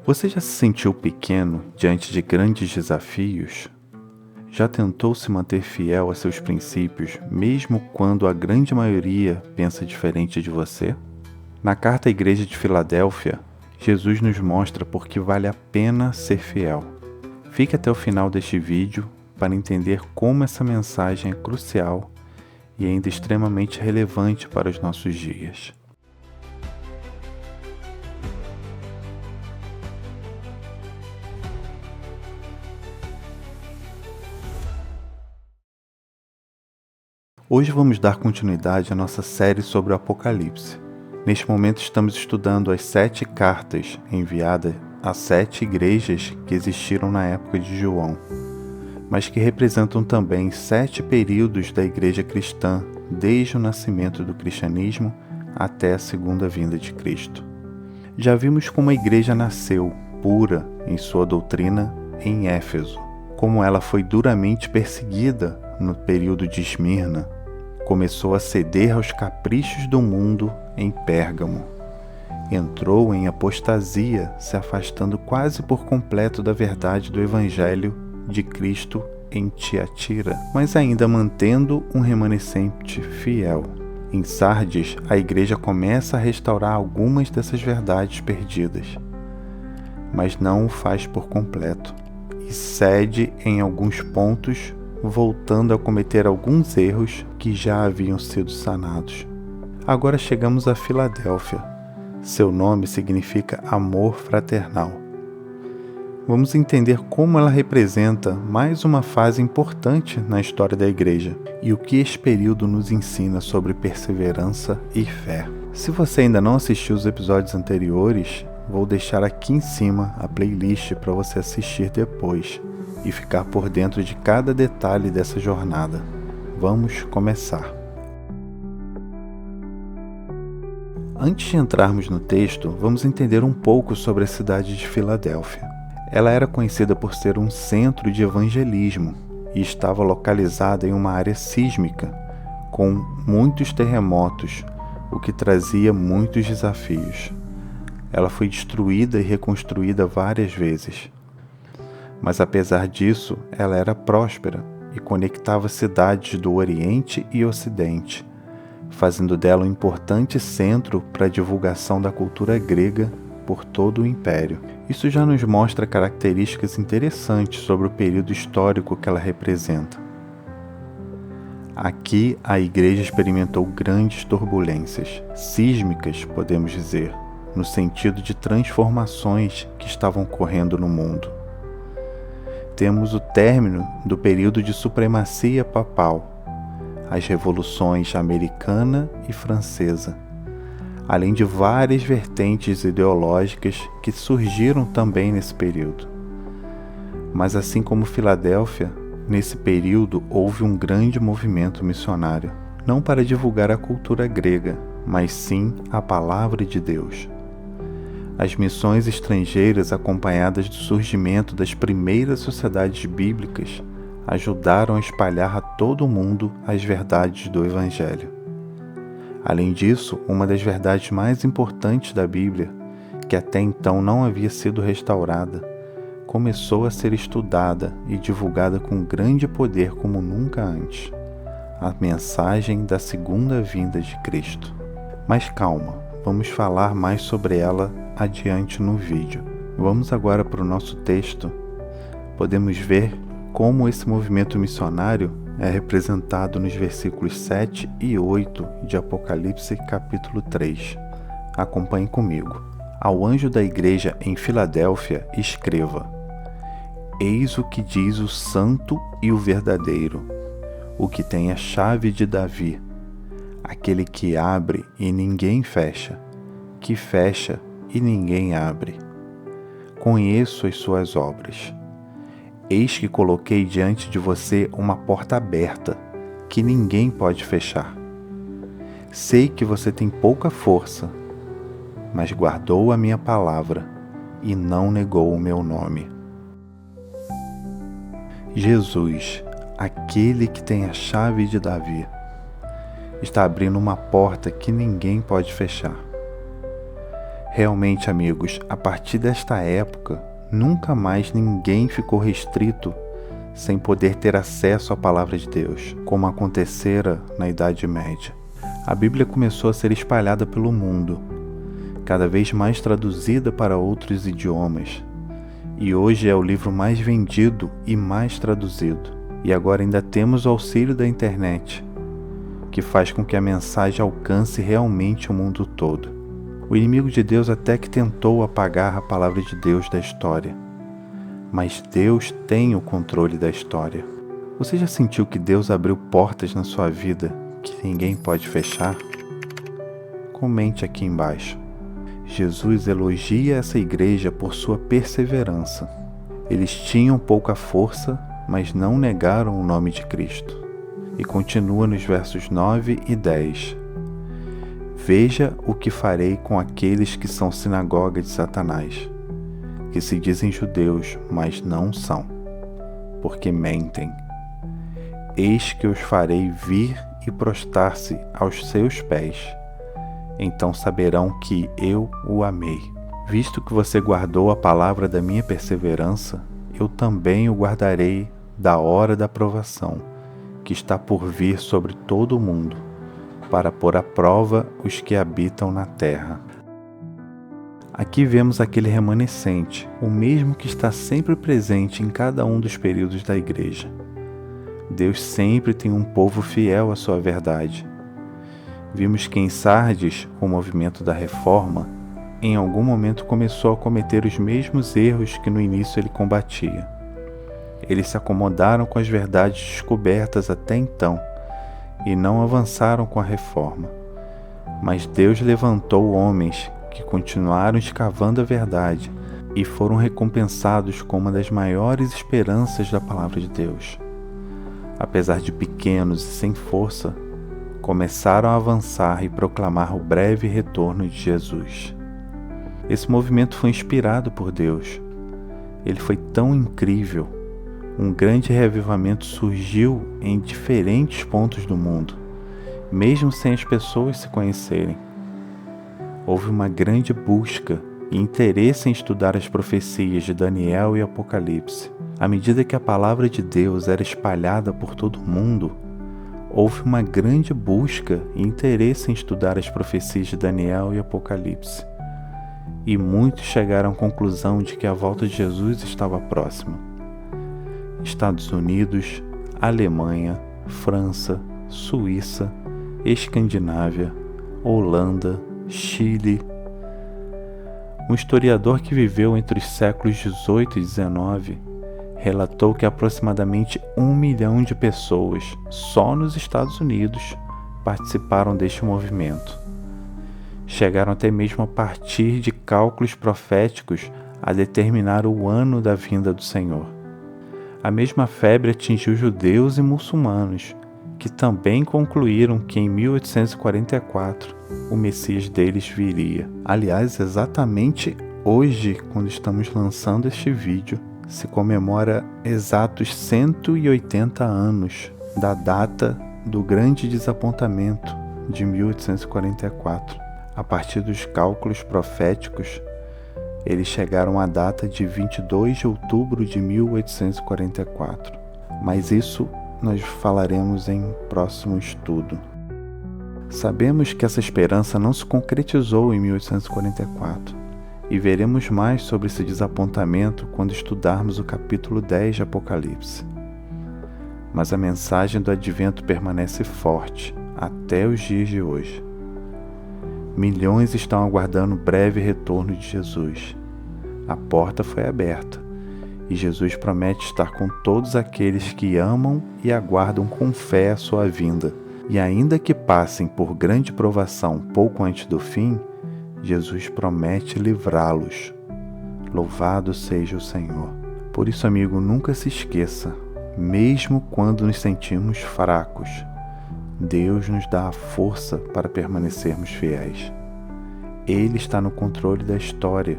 Você já se sentiu pequeno diante de grandes desafios? Já tentou se manter fiel a seus princípios, mesmo quando a grande maioria pensa diferente de você? Na carta à Igreja de Filadélfia, Jesus nos mostra por que vale a pena ser fiel. Fique até o final deste vídeo para entender como essa mensagem é crucial e ainda extremamente relevante para os nossos dias. Hoje vamos dar continuidade à nossa série sobre o Apocalipse. Neste momento estamos estudando as 7 cartas enviadas a 7 igrejas que existiram na época de João, mas que representam também 7 períodos da igreja cristã, desde o nascimento do cristianismo até a segunda vinda de Cristo. Já vimos como a igreja nasceu, pura em sua doutrina, em Éfeso, como ela foi duramente perseguida no período de Esmirna, começou a ceder aos caprichos do mundo em Pérgamo, entrou em apostasia, se afastando quase por completo da verdade do Evangelho de Cristo em Tiatira, mas ainda mantendo um remanescente fiel. Em Sardes, a igreja começa a restaurar algumas dessas verdades perdidas, mas não o faz por completo, e cede em alguns pontos, voltando a cometer alguns erros que já haviam sido sanados. Agora chegamos a Filadélfia. Seu nome significa amor fraternal. Vamos entender como ela representa mais uma fase importante na história da igreja e o que esse período nos ensina sobre perseverança e fé. Se você ainda não assistiu os episódios anteriores, vou deixar aqui em cima a playlist para você assistir depois e ficar por dentro de cada detalhe dessa jornada. Vamos começar. Antes de entrarmos no texto, vamos entender um pouco sobre a cidade de Filadélfia. Ela era conhecida por ser um centro de evangelismo e estava localizada em uma área sísmica, com muitos terremotos, o que trazia muitos desafios. Ela foi destruída e reconstruída várias vezes. Mas apesar disso, ela era próspera e conectava cidades do Oriente e Ocidente, fazendo dela um importante centro para a divulgação da cultura grega por todo o Império. Isso já nos mostra características interessantes sobre o período histórico que ela representa. Aqui, a igreja experimentou grandes turbulências, sísmicas, podemos dizer, no sentido de transformações que estavam ocorrendo no mundo. Temos o término do período de supremacia papal, as revoluções americana e francesa, além de várias vertentes ideológicas que surgiram também nesse período. Mas assim como Filadélfia, nesse período houve um grande movimento missionário, não para divulgar a cultura grega, mas sim a palavra de Deus. As missões estrangeiras, acompanhadas do surgimento das primeiras sociedades bíblicas, ajudaram a espalhar a todo o mundo as verdades do Evangelho. Além disso, uma das verdades mais importantes da Bíblia, que até então não havia sido restaurada, começou a ser estudada e divulgada com grande poder como nunca antes: a mensagem da segunda vinda de Cristo. Mas calma, vamos falar mais sobre ela adiante no vídeo. Vamos agora para o nosso texto. Podemos ver como esse movimento missionário é representado nos versículos 7 e 8 de Apocalipse capítulo 3. Acompanhe comigo. Ao anjo da igreja em Filadélfia, escreva: Eis o que diz o santo e o verdadeiro, o que tem a chave de Davi, aquele que abre e ninguém fecha, que fecha e ninguém abre. Conheço as suas obras. Eis que coloquei diante de você uma porta aberta, que ninguém pode fechar. Sei que você tem pouca força, mas guardou a minha palavra e não negou o meu nome. Jesus, aquele que tem a chave de Davi, está abrindo uma porta que ninguém pode fechar. Realmente, amigos, a partir desta época, nunca mais ninguém ficou restrito sem poder ter acesso à palavra de Deus, como acontecera na Idade Média. A Bíblia começou a ser espalhada pelo mundo, cada vez mais traduzida para outros idiomas, e hoje é o livro mais vendido e mais traduzido. E agora ainda temos o auxílio da internet, que faz com que a mensagem alcance realmente o mundo todo. O inimigo de Deus até que tentou apagar a palavra de Deus da história, mas Deus tem o controle da história. Você já sentiu que Deus abriu portas na sua vida que ninguém pode fechar? Comente aqui embaixo. Jesus elogia essa igreja por sua perseverança. Eles tinham pouca força, mas não negaram o nome de Cristo. E continua nos versos 9 e 10. Veja o que farei com aqueles que são sinagoga de Satanás, que se dizem judeus, mas não são, porque mentem. Eis que os farei vir e prostrar-se aos seus pés. Então saberão que eu o amei. Visto que você guardou a palavra da minha perseverança, eu também o guardarei da hora da provação, que está por vir sobre todo o mundo, para pôr à prova os que habitam na terra. Aqui vemos aquele remanescente, o mesmo que está sempre presente em cada um dos períodos da igreja. Deus sempre tem um povo fiel à sua verdade. Vimos que em Sardes, o movimento da reforma, em algum momento começou a cometer os mesmos erros que no início ele combatia. Eles se acomodaram com as verdades descobertas até então e não avançaram com a reforma. Mas Deus levantou homens que continuaram escavando a verdade e foram recompensados com uma das maiores esperanças da palavra de Deus. Apesar de pequenos e sem força, começaram a avançar e proclamar o breve retorno de Jesus. Esse movimento foi inspirado por Deus. Ele foi tão incrível. Um grande reavivamento surgiu em diferentes pontos do mundo, mesmo sem as pessoas se conhecerem. Houve uma grande busca e interesse em estudar as profecias de Daniel e Apocalipse. À medida que a palavra de Deus era espalhada por todo o mundo, houve uma grande busca e interesse em estudar as profecias de Daniel e Apocalipse. E muitos chegaram à conclusão de que a volta de Jesus estava próxima. Estados Unidos, Alemanha, França, Suíça, Escandinávia, Holanda, Chile. Um historiador que viveu entre os séculos 18 e 19 relatou que aproximadamente 1 milhão de pessoas, só nos Estados Unidos, participaram deste movimento. Chegaram até mesmo a partir de cálculos proféticos a determinar o ano da vinda do Senhor. A mesma febre atingiu judeus e muçulmanos, que também concluíram que em 1844 o Messias deles viria. Aliás, exatamente hoje, quando estamos lançando este vídeo, se comemora exatos 180 anos da data do grande desapontamento de 1844. A partir dos cálculos proféticos, eles chegaram à data de 22 de outubro de 1844. Mas isso nós falaremos em próximo estudo. Sabemos que essa esperança não se concretizou em 1844 e veremos mais sobre esse desapontamento quando estudarmos o capítulo 10 de Apocalipse. Mas a mensagem do advento permanece forte até os dias de hoje. Milhões estão aguardando o breve retorno de Jesus. A porta foi aberta e Jesus promete estar com todos aqueles que amam e aguardam com fé a sua vinda. E ainda que passem por grande provação pouco antes do fim, Jesus promete livrá-los. Louvado seja o Senhor. Por isso, amigo, nunca se esqueça, mesmo quando nos sentimos fracos, Deus nos dá a força para permanecermos fiéis. Ele está no controle da história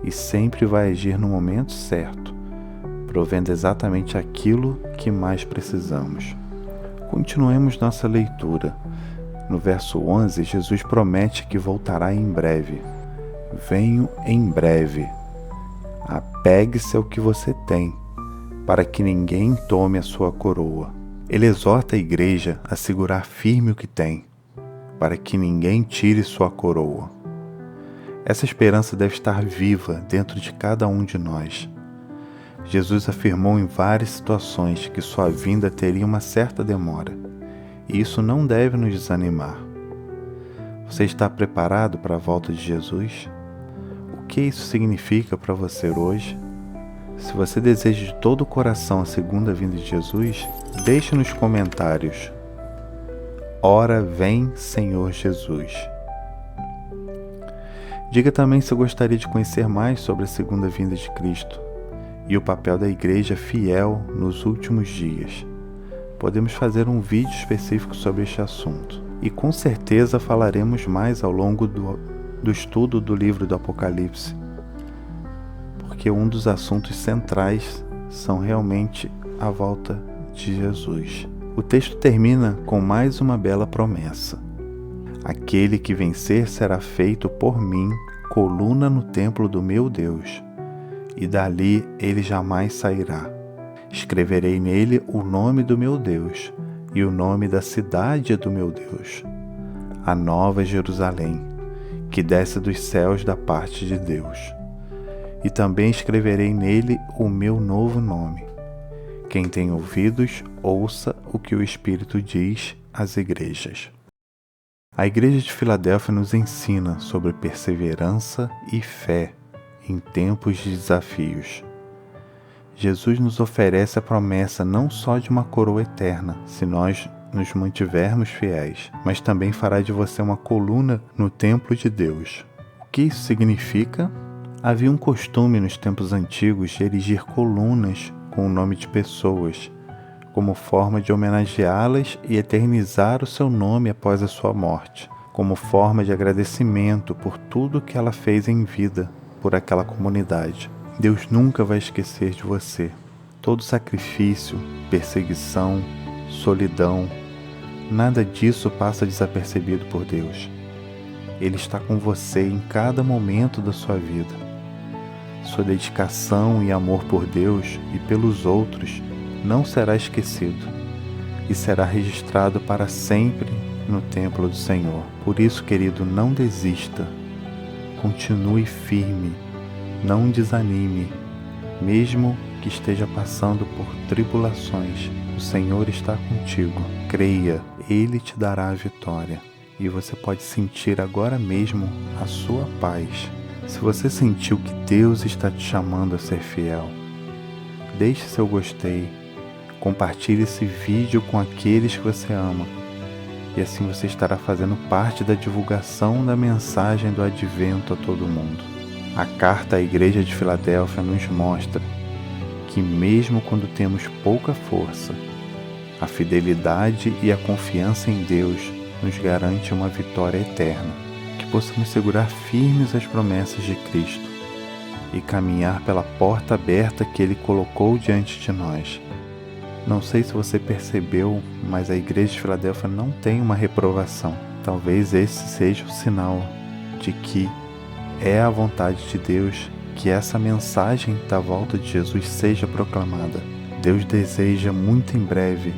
e sempre vai agir no momento certo, provendo exatamente aquilo que mais precisamos. Continuemos nossa leitura. No verso 11, Jesus promete que voltará em breve. venho em breve. Apegue-se ao que você tem, para que ninguém tome a sua coroa. Ele exorta a igreja a segurar firme o que tem, para que ninguém tire sua coroa. Essa esperança deve estar viva dentro de cada um de nós. Jesus afirmou em várias situações que sua vinda teria uma certa demora, e isso não deve nos desanimar. Você está preparado para a volta de Jesus? O que isso significa para você hoje? Se você deseja de todo o coração a segunda vinda de Jesus, deixe nos comentários: Ora vem, Senhor Jesus. Diga também se gostaria de conhecer mais sobre a segunda vinda de Cristo e o papel da igreja fiel nos últimos dias. Podemos fazer um vídeo específico sobre este assunto e com certeza falaremos mais ao longo do estudo do livro do Apocalipse, porque um dos assuntos centrais são realmente a volta de Jesus. O texto termina com mais uma bela promessa: aquele que vencer será feito por mim coluna no templo do meu Deus, e dali ele jamais sairá. Escreverei nele o nome do meu Deus e o nome da cidade do meu Deus, a nova Jerusalém, que desce dos céus da parte de Deus. E também escreverei nele o meu novo nome. Quem tem ouvidos, ouça o que o Espírito diz às igrejas. A Igreja de Filadélfia nos ensina sobre perseverança e fé em tempos de desafios. Jesus nos oferece a promessa não só de uma coroa eterna, se nós nos mantivermos fiéis, mas também fará de você uma coluna no templo de Deus. O que isso significa? Havia um costume nos tempos antigos de erigir colunas com o nome de pessoas, como forma de homenageá-las e eternizar o seu nome após a sua morte, como forma de agradecimento por tudo que ela fez em vida por aquela comunidade. Deus nunca vai esquecer de você. Todo sacrifício, perseguição, solidão, nada disso passa desapercebido por Deus. Ele está com você em cada momento da sua vida. Sua dedicação e amor por Deus e pelos outros não será esquecido e será registrado para sempre no templo do Senhor. Por isso, querido, não desista. Continue firme. Não desanime, mesmo que esteja passando por tribulações. O Senhor está contigo. Creia, Ele te dará a vitória. E você pode sentir agora mesmo a sua paz. Se você sentiu que Deus está te chamando a ser fiel, deixe seu gostei, compartilhe esse vídeo com aqueles que você ama. E assim você estará fazendo parte da divulgação da mensagem do Advento a todo mundo. A carta à Igreja de Filadélfia nos mostra que mesmo quando temos pouca força, a fidelidade e a confiança em Deus nos garante uma vitória eterna, que possamos segurar firmes as promessas de Cristo e caminhar pela porta aberta que Ele colocou diante de nós. Não sei se você percebeu, mas a Igreja de Filadélfia não tem uma reprovação. Talvez esse seja o sinal de que é a vontade de Deus que essa mensagem da volta de Jesus seja proclamada. Deus deseja muito em breve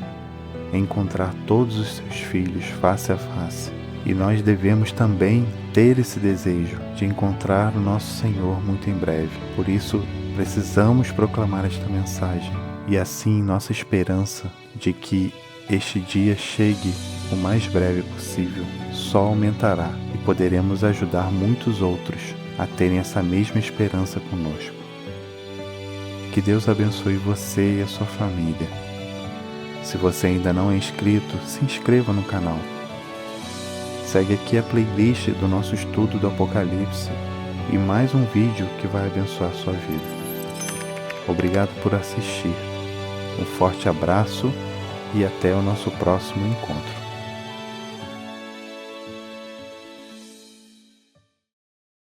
encontrar todos os seus filhos face a face. E nós devemos também ter esse desejo de encontrar o nosso Senhor muito em breve. Por isso, precisamos proclamar esta mensagem. E assim, nossa esperança de que este dia chegue o mais breve possível só aumentará e poderemos ajudar muitos outros a terem essa mesma esperança conosco. Que Deus abençoe você e a sua família. Se você ainda não é inscrito, se inscreva no canal. Segue aqui a playlist do nosso estudo do Apocalipse e mais um vídeo que vai abençoar sua vida. Obrigado por assistir. Um forte abraço e até o nosso próximo encontro.